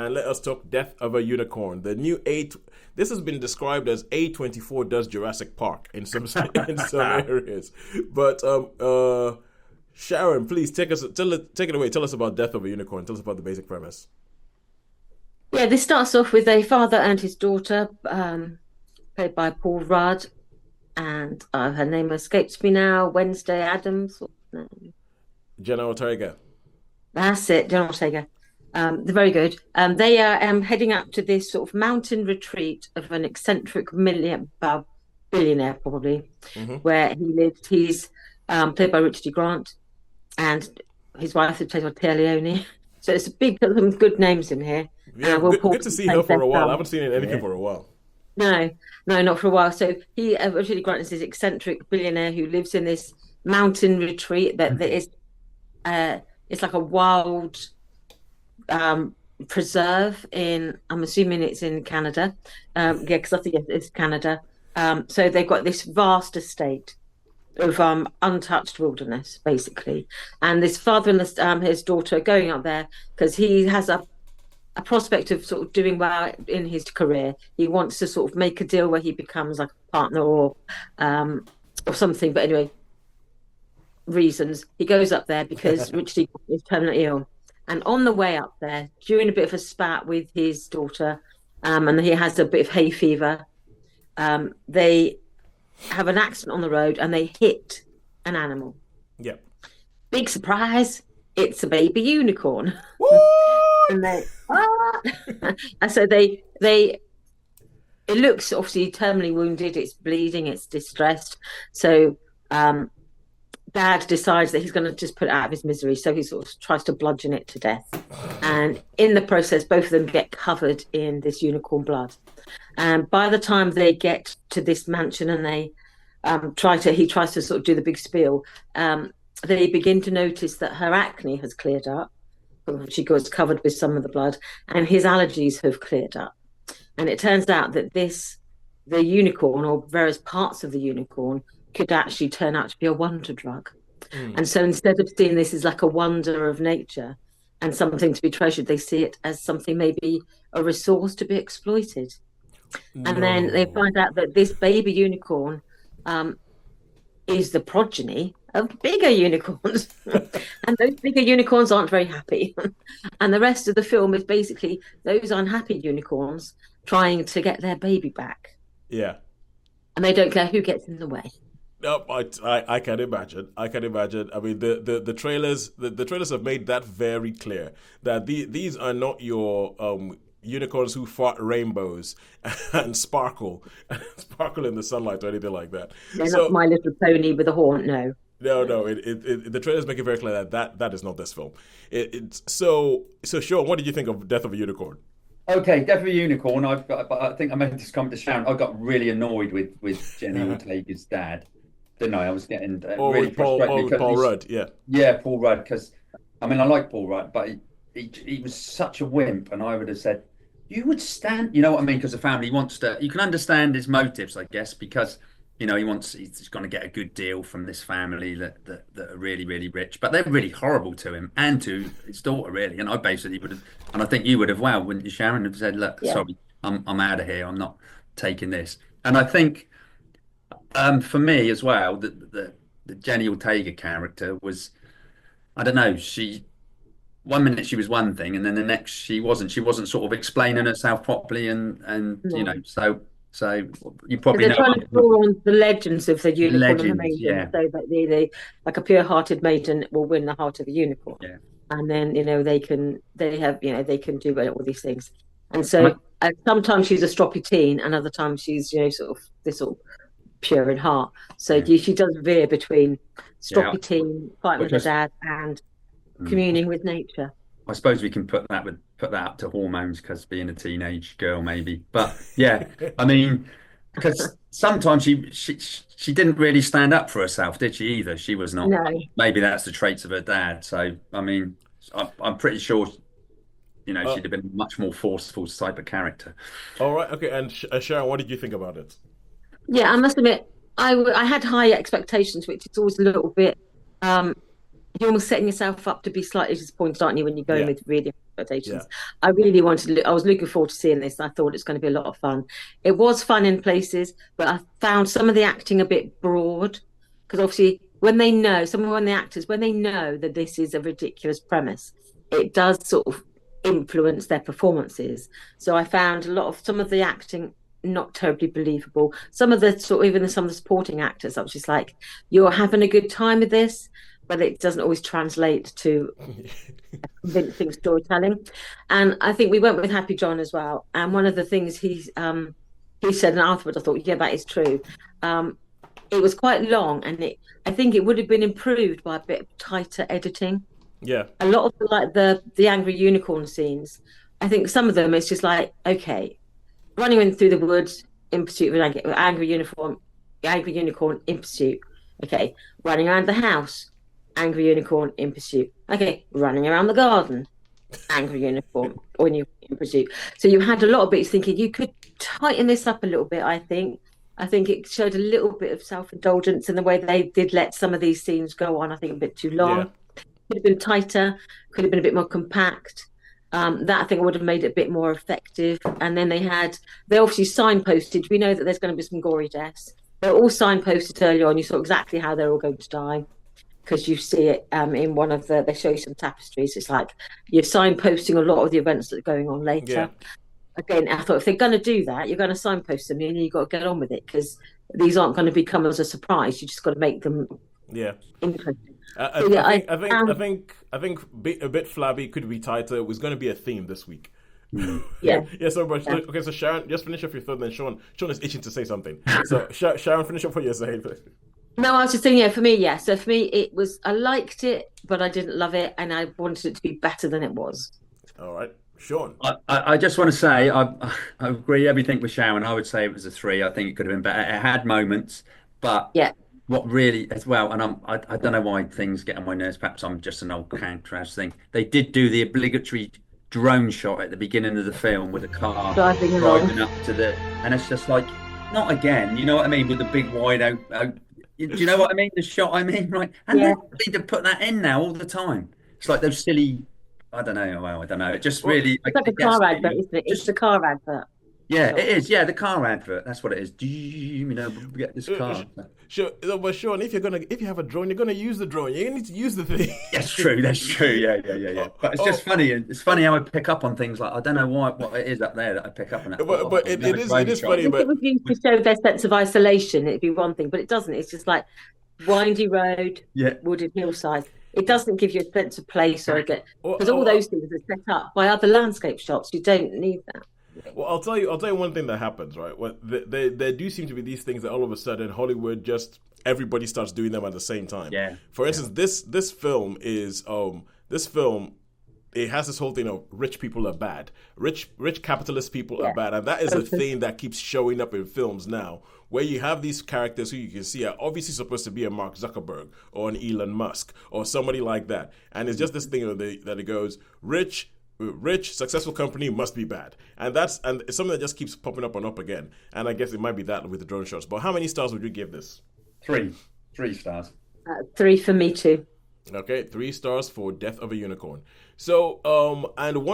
and let us talk Death of a Unicorn. The new A. This has been described as A24 does Jurassic Park in some in some areas. But Sharon, please take it away. Tell us about Death of a Unicorn. Tell us about the basic premise. Yeah, this starts off with a father and his daughter, played by Paul Rudd, and her name escapes me now. Wednesday Adams. No, Jenna Ortega. that's it, John Ortega. They're very good. They are heading up to this sort of mountain retreat of an eccentric billionaire, probably, Hmm. where he lives. He's played by Richard E. Grant, and his wife is played by Tia Leone. So it's a big, got some good names in here. Yeah, Will good to Paulson see her plays for their a while. I son. haven't seen her in anything Yeah. for a while. No, no, not for a while. So he, Richard E. Grant is this eccentric billionaire who lives in this mountain retreat that is, it's like a wild preserve in, I'm assuming it's in Canada. Yeah, because I think it's Canada. So they've got this vast estate of untouched wilderness, basically. And this father and his daughter are going up there because he has a prospect of sort of doing well in his career. He wants to sort of make a deal where he becomes like a partner or something. But anyway, reasons he goes up there because Richard is terminally ill. And on the way up there, during a bit of a spat with his daughter, and he has a bit of hay fever, they have an accident on the road and they hit an animal. Yep. Big surprise, it's a baby unicorn. What? And they and so they it looks obviously terminally wounded, it's bleeding, it's distressed. So Dad decides that he's going to just put it out of his misery. So he sort of tries to bludgeon it to death. And in the process, both of them get covered in this unicorn blood. And by the time they get to this mansion and they he tries to sort of do the big spiel, they begin to notice that her acne has cleared up. She goes covered with some of the blood, and his allergies have cleared up. And it turns out that the unicorn, or various parts of the unicorn, could actually turn out to be a wonder drug. And so instead of seeing this as like a wonder of nature and something to be treasured, they see it as something, maybe a resource to be exploited. And then they No. find out that this baby unicorn is the progeny of bigger unicorns. And those bigger unicorns aren't very happy. And the rest of the film is basically those unhappy unicorns trying to get their baby back. Yeah. And they don't care who gets in the way. No, I can imagine. I can imagine. I mean, the trailers the trailers have made that very clear that these are not your unicorns who fought rainbows and sparkle in the sunlight or anything like that. They're not So My Little Pony with a horn, no. no, the trailers make it very clear that is not this film. It's so Sean, what did you think of Death of a Unicorn? Okay, Death of a Unicorn. I think I made this comment to Sharon. I got really annoyed with Jenny Ortega's dad, didn't I? I was getting Or really with Paul frustrated or with because Paul Rudd? Yeah. yeah, Paul Rudd. Because I mean, I like Paul Rudd, but he was such a wimp, and I would have said, you would stand. You know what I mean? Because the family wants to. You can understand his motives, I guess, because he's going to get a good deal from this family that are really really rich, but they're really horrible to him and to his daughter, really. And I basically would have, and I think you would have, well, wouldn't you, Sharon, have said, look, Yeah. sorry, I'm out of here. I'm not taking this. And I think for me as well, the Jenny Ortega character was, I don't know, she one minute she was one thing and then the next she wasn't sort of explaining herself properly and No. so you But probably they're know trying to draw on the legends of the the unicorn and the legends, maiden, yeah, so that like a pure-hearted maiden will win the heart of a unicorn. yeah. And then they can do all these things. And And I, so sometimes she's a stroppy teen, and other times she's sort of this sort of pure in heart. So yeah, she does veer between yeah, stroppy teen, fighting with which her was dad, and mm, communing with nature. I suppose we can put that up to hormones because being a teenage girl maybe, but yeah, I mean, because sometimes she didn't really stand up for herself, did she either? She was not. No, Maybe that's the traits of her dad. So I mean, I'm pretty sure Uh, she'd have been a much more forceful type of character. all right. Okay. And Sharon, what did you think about it? yeah, I must admit, I had high expectations, which is always a little bit um, you're almost setting yourself up to be slightly disappointed, aren't you, when you go in Yeah, with really yeah, expectations. I really wanted I was looking forward to seeing this. I thought it's going to be a lot of fun. It was fun in places, but I found some of the acting a bit broad, because obviously when the actors, when they know that this is a ridiculous premise, it does sort of influence their performances. So I found some of the acting not terribly believable. Some of the some of the supporting actors, I was just like, you're having a good time with this, but it doesn't always translate to convincing storytelling. And I think we went with Happy John as well. And one of the things he said, and afterwards I thought, yeah, that is true. It was quite long, and I think it would have been improved by a bit of tighter editing. yeah, A lot of the angry unicorn scenes, I think some of them it's just like, okay, running in through the woods in pursuit of an angry unicorn in pursuit. Okay, running around the house, angry unicorn in pursuit. Okay, running around the garden, angry unicorn or in pursuit. So you had a lot of bits thinking you could tighten this up a little bit. I think it showed a little bit of self-indulgence in the way they did let some of these scenes go on. I think a bit too long. yeah, Could have been tighter. Could have been a bit more compact. That I think would have made it a bit more effective. And then they obviously signposted. We know that there's going to be some gory deaths. They're all signposted early on. You saw exactly how they're all going to die, because you see it in one of they show you some tapestries. It's like you're signposting a lot of the events that are going on later. yeah. Again, I thought if they're going to do that, you're going to signpost them, and you've got to get on with it, because these aren't going to become as a surprise. You just got to make them Yeah. interesting. I think a bit flabby could be tighter. It was going to be a theme this week. Yeah. Yeah. So, but okay. So Sharon, just finish off your thought. Then Sean is itching to say something. So Sharon, finish up what you're saying. No, I was just saying, for me, yeah. So for me, I liked it, but I didn't love it, and I wanted it to be better than it was. All right, Sean. I just want to say I agree everything with Sharon. I would say it was a 3. I think it could have been better. It had moments, but Yeah. what really as well, and I don't know why things get on my nerves. Perhaps I'm just an old trash thing. They did do the obligatory drone shot at the beginning of the film with a car Driving along. up to and it's just like, not again. You know what I mean? With the big wide out. Do you know what I mean? The shot I mean, right? And Yeah. they need to put that in now all the time. It's like those silly. I don't know. Well, I don't know. It just really. It's like a car advert, isn't it? It's the car advert. Yeah, it is. Yeah, the car advert. That's what it is. Get this car. Sure, but Sean, if you have a drone, you're gonna use the drone. You need to use the thing. That's true. That's true. Yeah. But it's just funny. It's funny how I pick up on things like I don't know what it is up there that I pick up on that. But it is funny. If But it was used to show their sense of isolation, it'd be one thing, but it doesn't. It's just like windy road, wooded hillside. It doesn't give you a sense of place because all those things are set up by other landscape shots. You don't need that. Well, I'll tell you one thing that happens, right? There do seem to be these things that all of a sudden Hollywood just everybody starts doing them at the same time. Yeah. For instance, this film it has this whole thing of rich people are bad. Rich capitalist people are bad. And that is a thing that keeps showing up in films now, where you have these characters who you can see are obviously supposed to be a Mark Zuckerberg or an Elon Musk or somebody like that. And it's just this thing that it goes, rich, successful company must be bad. And it's something that just keeps popping up and up again. And I guess it might be that with the drone shots. But how many stars would you give this? 3 stars. 3 for me too. Okay, 3 stars for Death of a Unicorn. So, and one